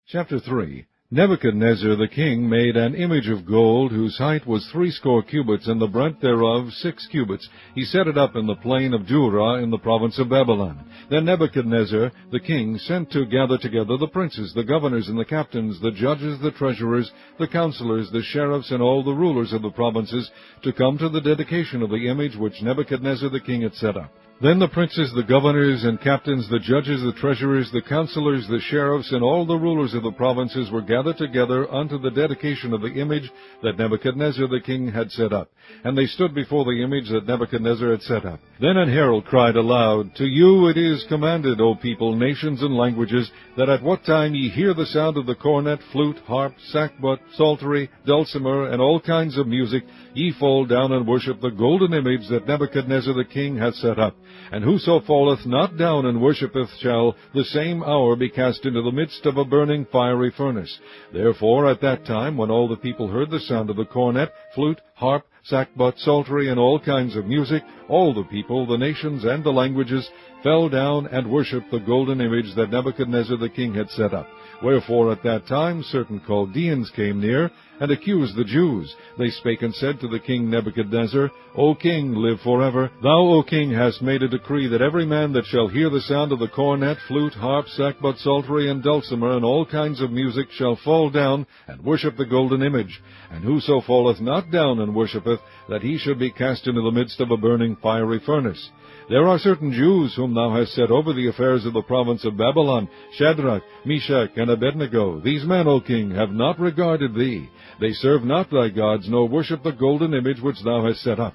Chapter 3. Nebuchadnezzar the king made an image of gold, whose height was 60 cubits, and the breadth thereof 6 cubits. He set it up in the plain of Dura in the province of Babylon. Then Nebuchadnezzar the king sent to gather together the princes, the governors, and the captains, the judges, the treasurers, the counselors, the sheriffs, and all the rulers of the provinces, to come to the dedication of the image which Nebuchadnezzar the king had set up. Then the princes, the governors, and captains, the judges, the treasurers, the counselors, the sheriffs, and all the rulers of the provinces were gathered together unto the dedication of the image that Nebuchadnezzar the king had set up. And they stood before the image that Nebuchadnezzar had set up. Then an herald cried aloud, To you it is commanded, O people, nations, and languages, that at what time ye hear the sound of the cornet, flute, harp, sackbut, psaltery, dulcimer, and all kinds of music, ye fall down and worship the golden image that Nebuchadnezzar the king hath set up. And whoso falleth not down and worshippeth shall the same hour be cast into the midst of a burning fiery furnace. Therefore at that time, when all the people heard the sound of the cornet, flute, harp, sackbut, psaltery, and all kinds of music, all the people, the nations, and the languages fell down and worshipped the golden image that Nebuchadnezzar the king had set up. Wherefore at that time certain Chaldeans came near, and accused the Jews. They spake and said to the king Nebuchadnezzar, O king, live forever. Thou, O king, hast made a decree that every man that shall hear the sound of the cornet, flute, harp, sackbut, psaltery, and dulcimer, and all kinds of music, shall fall down and worship the golden image. And whoso falleth not down and worshippeth, that he should be cast into the midst of a burning fiery furnace. There are certain Jews whom thou hast set over the affairs of the province of Babylon, Shadrach, Meshach, and Abednego. These men, O king, have not regarded thee. They serve not thy gods, nor worship the golden image which thou hast set up.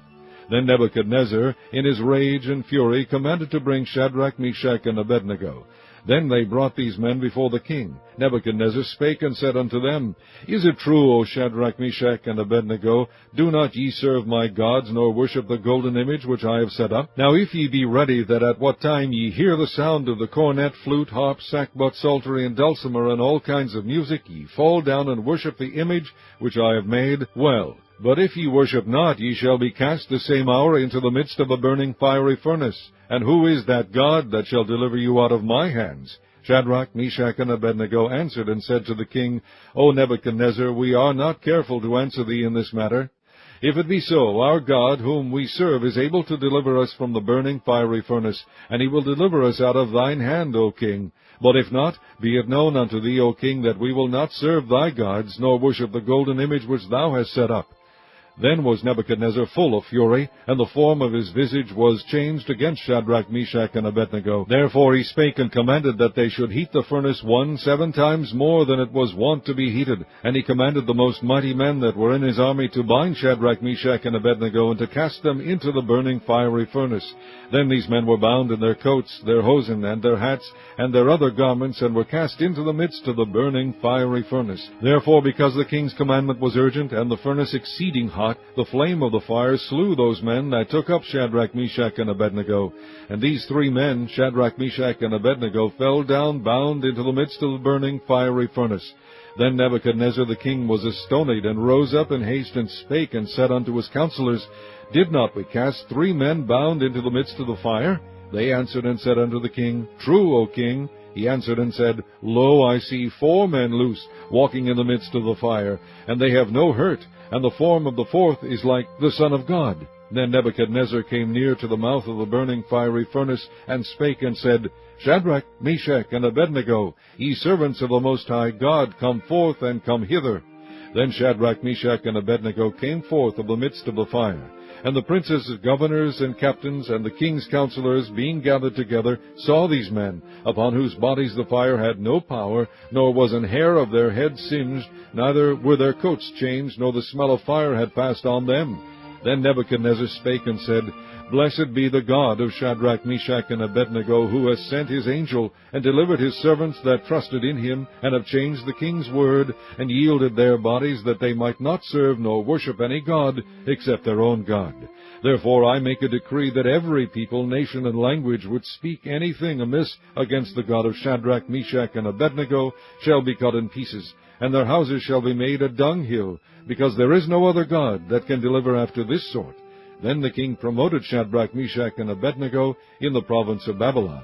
Then Nebuchadnezzar, in his rage and fury, commanded to bring Shadrach, Meshach, and Abednego. Then they brought these men before the king. Nebuchadnezzar spake and said unto them, Is it true, O Shadrach, Meshach, and Abednego, do not ye serve my gods, nor worship the golden image which I have set up? Now if ye be ready, that at what time ye hear the sound of the cornet, flute, harp, sackbut, psaltery, and dulcimer, and all kinds of music, ye fall down and worship the image which I have made, well. But if ye worship not, ye shall be cast the same hour into the midst of a burning fiery furnace. And who is that God that shall deliver you out of my hands? Shadrach, Meshach, and Abednego answered and said to the king, O Nebuchadnezzar, we are not careful to answer thee in this matter. If it be so, our God, whom we serve, is able to deliver us from the burning fiery furnace, and he will deliver us out of thine hand, O king. But if not, be it known unto thee, O king, that we will not serve thy gods, nor worship the golden image which thou hast set up. Then was Nebuchadnezzar full of fury, and the form of his visage was changed against Shadrach, Meshach, and Abednego. Therefore he spake and commanded that they should heat the furnace 7 times more than it was wont to be heated. And he commanded the most mighty men that were in his army to bind Shadrach, Meshach, and Abednego, and to cast them into the burning fiery furnace. Then these men were bound in their coats, their hosen, and their hats, and their other garments, and were cast into the midst of the burning fiery furnace. Therefore, because the king's commandment was urgent, and the furnace exceeding hot, the flame of the fire slew those men that took up Shadrach, Meshach, and Abednego. And these 3 men, Shadrach, Meshach, and Abednego, fell down bound into the midst of the burning fiery furnace. Then Nebuchadnezzar the king was astonied, and rose up in haste, and spake, and said unto his counselors, Did not we cast 3 men bound into the midst of the fire? They answered and said unto the king, True, O king. He answered and said, Lo, I see 4 men loose, walking in the midst of the fire, and they have no hurt, and the form of the 4th is like the Son of God. Then Nebuchadnezzar came near to the mouth of the burning fiery furnace, and spake and said, Shadrach, Meshach, and Abednego, ye servants of the Most High God, come forth and come hither. Then Shadrach, Meshach, and Abednego came forth of the midst of the fire. And the princes, governors, and captains, and the king's counselors, being gathered together, saw these men, upon whose bodies the fire had no power, nor was an hair of their head singed, neither were their coats changed, nor the smell of fire had passed on them. Then Nebuchadnezzar spake and said, Blessed be the God of Shadrach, Meshach, and Abednego, who has sent his angel, and delivered his servants that trusted in him, and have changed the king's word, and yielded their bodies, that they might not serve nor worship any god, except their own God. Therefore I make a decree that every people, nation, and language which speak anything amiss against the God of Shadrach, Meshach, and Abednego shall be cut in pieces, and their houses shall be made a dunghill, because there is no other God that can deliver after this sort. Then the king promoted Shadrach, Meshach, and Abednego in the province of Babylon.